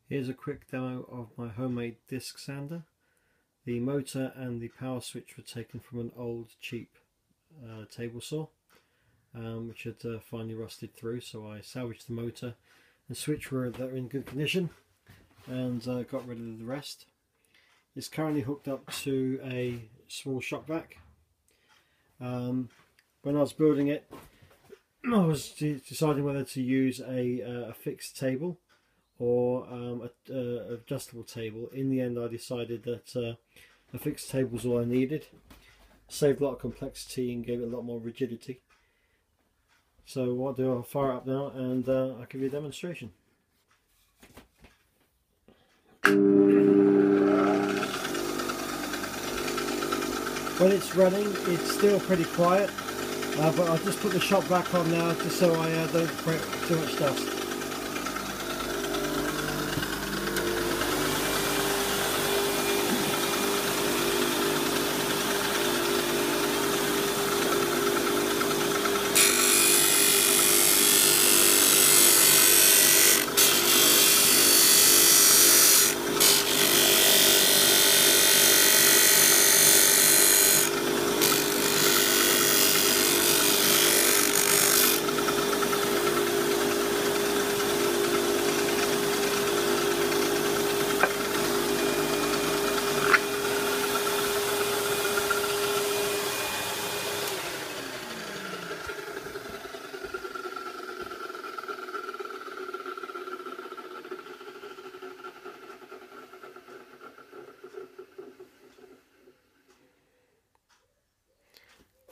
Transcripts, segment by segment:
Here's a quick demo of my homemade disc sander. The motor and the power switch were taken from an old cheap table saw, which had finally rusted through, so I salvaged the motor and switch were in good condition and got rid of the rest. It's currently hooked up to a small shock vac. When I was building it, I was deciding whether to use a fixed table or a adjustable table. In the end I decided that a fixed table was all I needed. Saved a lot of complexity and gave it a lot more rigidity. So what I'll do, I'll fire it up now and I'll give you a demonstration. When it's running, it's still pretty quiet, but I'll just put the shock vac on now just so I don't create too much dust.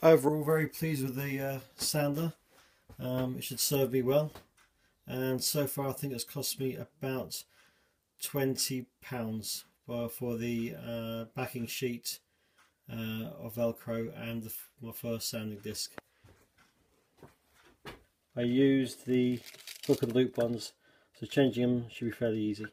Overall, very pleased with the sander. It should serve me well, and so far I think it's cost me about £20 for the backing sheet of Velcro and my first sanding disc. I used the hook and loop ones, so changing them should be fairly easy.